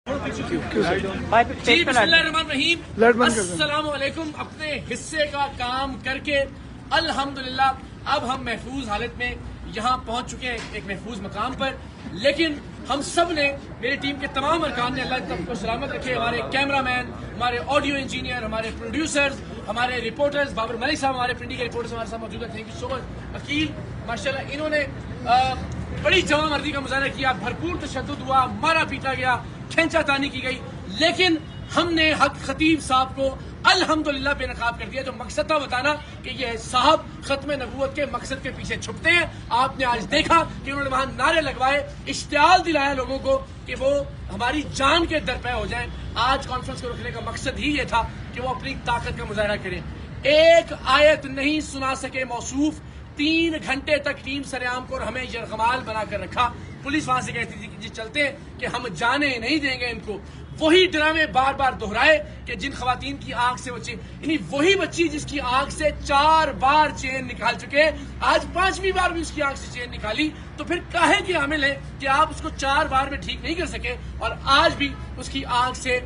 جی بسم اللہ الرحمن الرحیم، السلام علیکم۔ اپنے حصے کا کام کر کے الحمدللہ اب ہم محفوظ حالت میں یہاں پہنچ چکے ہیں، ایک محفوظ مقام پر۔ لیکن ہم سب نے، میری ٹیم کے تمام ارکان نے، اللہ تب کو سلامت رکھے، ہمارے کیمرہ مین، ہمارے آڈیو انجینئر، ہمارے پروڈیوسرز، ہمارے رپورٹرز، بابر ملک صاحب ہمارے پنڈی کے رپورٹرز ہمارے ساتھ موجود ہیں، تھینک یو سو مچ۔ عقیل ماشاءاللہ انہوں نے بڑی جواں مردی کا مظاہرہ کیا، بھرپور تشدد ہوا، مارا پیٹا گیا، کھینچا تانی کی گئی، لیکن ہم نے حق خطیب صاحب کو الحمدللہ بے نقاب کر دیا۔ جو مقصد تھا بتانا کہ یہ صاحب ختم نبوت کے مقصد کے پیچھے چھپتے ہیں، آپ نے آج دیکھا کہ انہوں نے وہاں نعرے لگوائے، اشتعال دلایا لوگوں کو کہ وہ ہماری جان کے درپے ہو جائیں۔ آج کانفرنس کو رکھنے کا مقصد ہی یہ تھا کہ وہ اپنی طاقت کا مظاہرہ کریں۔ ایک آیت نہیں سنا سکے موصوف، 3 گھنٹے تک ٹیم سریام کو اور ہمیں یرغمال بنا کر رکھا۔ پولیس وہاں سے کہتی تھی کہ جی چلتے ہیں کہ ہم جانے نہیں دیں گے ان کو۔ وہی ڈرامے بار بار دہرائے کہ جن خواتین کی آنکھ سے بچی، یعنی وہی بچی جس کی آنکھ سے 4 بار چین نکال چکے، آج 5ویں بار بھی اس کی آنکھ سے چین نکالی، تو پھر کاہے کی حامل ہے کہ آپ اس کو 4 بار میں ٹھیک نہیں کر سکے اور آج بھی اس کی آنکھ سے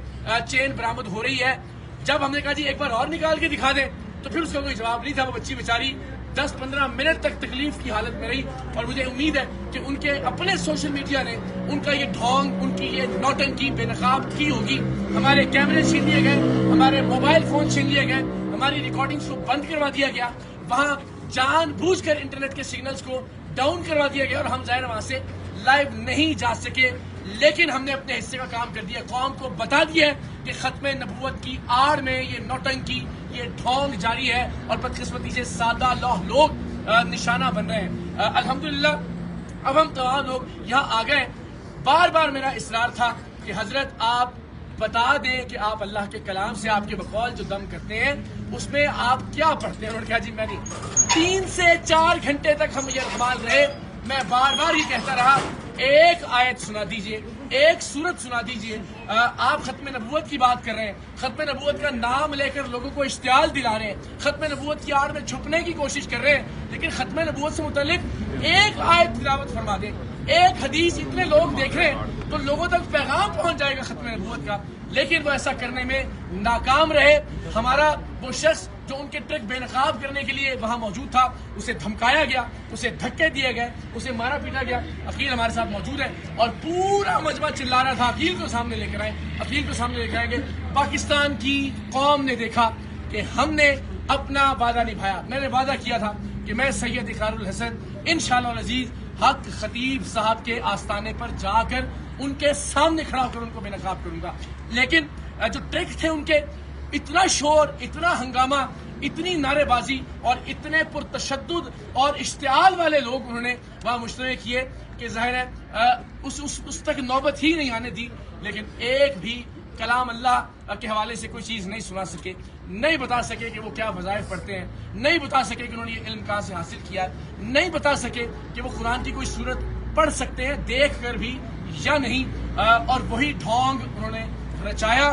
چین برآمد ہو رہی ہے۔ جب ہم نے کہا جی ایک بار اور نکال کے دکھا دیں تو پھر اس کا کوئی جواب نہیں تھا۔ وہ بچی بیچاری 10-15 منٹ تک تکلیف کی حالت میں رہی، اور مجھے امید ہے کہ ان کے اپنے سوشل میڈیا نے ان کا یہ ڈھونگ، ان کی یہ نوٹنکی بے نقاب کی ہوگی۔ ہمارے کیمرے چھین لیے گئے، ہمارے موبائل فون چھین لیے گئے، ہماری ریکارڈنگز کو بند کروا دیا گیا، وہاں جان بوجھ کر انٹرنیٹ کے سگنلز کو ڈاؤن کروا دیا گیا، اور ہم ظاہر وہاں سے لائیو نہیں جا سکے۔ لیکن ہم نے اپنے حصے کا کام کر دیا، قوم کو بتا دیا ہے کہ ختم نبوت کی آڑ میں یہ نوٹنکی، یہ ڈھونگ جاری ہے، اور بدقسمتی سے سادہ لوگ نشانہ بن رہے ہیں۔ الحمدللہ اب ہم تمام لوگ یہاں آ گئے۔ بار بار میرا اصرار تھا کہ حضرت آپ بتا دیں کہ آپ اللہ کے کلام سے، آپ کے بقول جو دم کرتے ہیں اس میں آپ کیا پڑھتے ہیں۔ انہوں نے کہا جی میں نہیں۔ 3 سے 4 گھنٹے تک ہم یہ اقبال رہے، میں بار بار یہ کہتا رہا ایک آیت سنا دیجئے، ایک سورت سنا دیجئے۔ آپ ختم نبوت کی بات کر رہے ہیں، ختم نبوت کا نام لے کر لوگوں کو اشتعال دلا رہے ہیں، ختم نبوت کی آڑ میں چھپنے کی کوشش کر رہے ہیں، لیکن ختم نبوت سے متعلق ایک آیت تلاوت فرما دیں، ایک حدیث۔ اتنے لوگ دیکھ رہے ہیں تو لوگوں تک پیغام پہنچ جائے گا ختم نبوت کا، لیکن وہ ایسا کرنے میں ناکام رہے۔ ہمارا وہ شخص جو ان کے ٹرک بے نقاب کرنے کے لیے وہاں موجود تھا، اسے دھمکایا گیا، اسے دھکے دیے گئے، اسے مارا پیٹا گیا۔ عقیل ہمارے ساتھ موجود ہے اور پورا مجمع چلا رہا تھا عقیل کو سامنے لے کر آئیں، عقیل کو سامنے لے کر آئیں گے۔ پاکستان کی قوم نے دیکھا کہ ہم نے اپنا وعدہ نبھایا۔ میں نے وعدہ کیا تھا کہ میں سید اقرار الحسن انشاءاللہ العزیز حق خطیب صاحب کے آستانے پر جا کر ان کے سامنے کھڑا ہو کر ان کو بے نقاب کروں گا، لیکن جو ٹرک تھے ان کے، اتنا شور، اتنا ہنگامہ، اتنی نعرے بازی اور اتنے پرتشدد اور اشتعال والے لوگ انہوں نے وہاں مجتمع کیے کہ ظاہر ہے اس تک نوبت ہی نہیں آنے دی۔ لیکن ایک بھی کلام اللہ کے حوالے سے کوئی چیز نہیں سنا سکے، نہیں بتا سکے کہ وہ کیا وظائف پڑھتے ہیں، نہیں بتا سکے کہ انہوں نے یہ علم کہاں سے حاصل کیا ہے، نہیں بتا سکے کہ وہ قرآن کی کوئی صورت پڑھ سکتے ہیں دیکھ کر بھی یا نہیں۔ اور وہی ڈھونگ انہوں نے رچایا،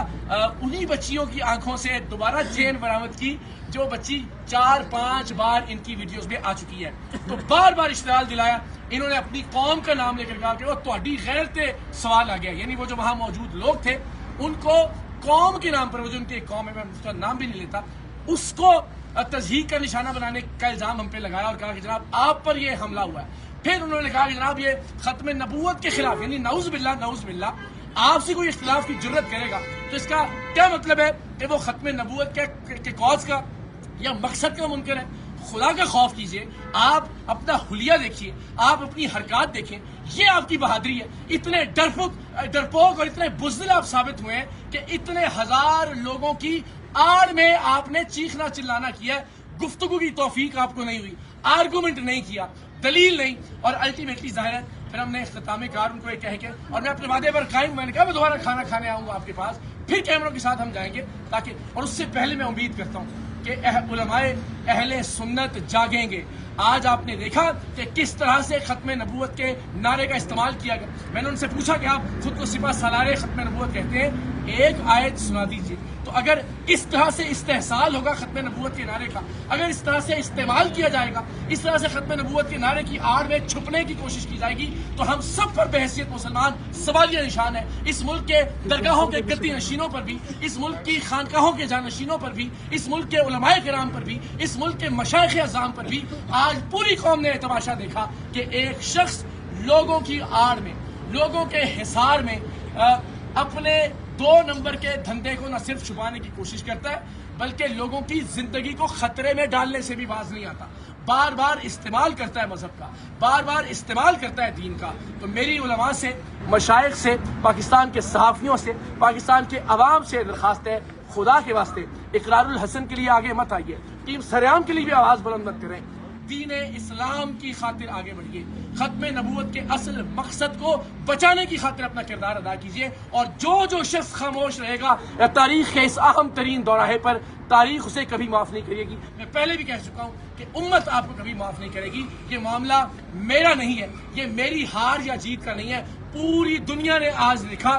انہی بچیوں کی آنکھوں سے دوبارہ چین برآمد کی جو بچی 4-5 بار ان کی ویڈیوز میں آ چکی ہے۔ تو بار بار اشتعال دلایا۔ انہوں نے اپنی قوم کا نام لے کر کہا کہ وہ تہاڈی غیرت تے سوال آ گیا، یعنی وہ جو وہاں موجود لوگ تھے ان کو قوم کے نام پر، وہ جو ان کی ایک قوم ہے، میں اس کا نام بھی نہیں لیتا، اس کو تضحیک کا نشانہ بنانے کا الزام ہم پہ لگایا اور کہا کہ جناب آپ پر یہ حملہ ہوا ہے۔ پھر انہوں نے کہا کہ جناب یہ ختم نبوت کے خلاف، یعنی نعوذ باللہ آپ سے کوئی اختلاف کی جرت کرے گا تو اس کا کیا مطلب ہے کہ وہ ختم نبوت کے کاز کا یا مقصد کا منکر ہے۔ خدا کا خوف کیجئے، آپ اپنا حلیہ دیکھیے، آپ اپنی حرکات دیکھیں، یہ آپ کی بہادری ہے۔ اتنے ڈرپوک اور اتنے بزدل آپ ثابت ہوئے ہیں کہ اتنے ہزار لوگوں کی آڑ میں آپ نے چیخنا چلانا کیا ہے، گفتگو کی توفیق آپ کو نہیں ہوئی، آرگومنٹ نہیں کیا، دلیل نہیں، اور الٹیمیٹلی ظاہر ہے پھر ہم نے اختتامی کار ان کو یہ کہہ کے، اور میں اپنے وعدے پر قائم، میں نے کہا میں دوبارہ کھانا کھانے آؤں گا آپ کے پاس، پھر کیمروں کے ساتھ ہم جائیں گے تاکہ، اور اس سے پہلے میں امید کرتا ہوں کہ علماء اہل سنت جاگیں گے۔ آج آپ نے دیکھا کہ کس طرح سے ختم نبوت کے نعرے کا استعمال کیا گیا۔ میں نے ان سے پوچھا کہ آپ خود کو سپہ سالار ختم نبوت کہتے ہیں، ایک آیت سنا دیجیے. تو اگر اس طرح سے استحصال ہوگا ختم نبوت کے نعرے کا، اگر اس طرح سے استعمال کیا جائے گا، اس طرح سے ختم نبوت کے نعرے کی آڑ میں چھپنے کی کوشش کی جائے گی، تو ہم سب پر بحیثیت مسلمان سوالیہ نشان ہے. اس ملک کے درگاہوں کے گدی نشینوں پر بھی، اس ملک کی خانقاہوں کے جانشینوں پر بھی، اس ملک کے علماء کرام پر بھی، اس ملک کے مشائخ اعظام پر بھی آج پوری قوم نے تماشا دیکھا کہ ایک شخص لوگوں کی آڑ میں، لوگوں کے حصار میں اپنے 2 نمبر کے دھندے کو نہ صرف چھپانے کی کوشش کرتا ہے بلکہ لوگوں کی زندگی کو خطرے میں ڈالنے سے بھی باز نہیں آتا. بار بار استعمال کرتا ہے مذہب کا، بار بار استعمال کرتا ہے دین کا. تو میری علماء سے، مشائخ سے، پاکستان کے صحافیوں سے، پاکستان کے عوام سے درخواست ہے، خدا کے واسطے اقرار الحسن کے لیے آگے مت آئیے، ٹیم سریام کے لیے بھی آواز بلند مت کریں. دین اسلام کی خاطر آگے بڑھیے، ختم نبوت کے اصل مقصد کو بچانے کی خاطر اپنا کردار ادا کیجیے. اور جو شخص خاموش رہے گا تاریخ کے اس اہم ترین دوراہے پر، تاریخ اسے کبھی معاف نہیں کرے گی. میں پہلے بھی کہہ چکا ہوں کہ امت آپ کو کبھی معاف نہیں کرے گی. یہ معاملہ میرا نہیں ہے، یہ میری ہار یا جیت کا نہیں ہے. پوری دنیا نے آج لکھا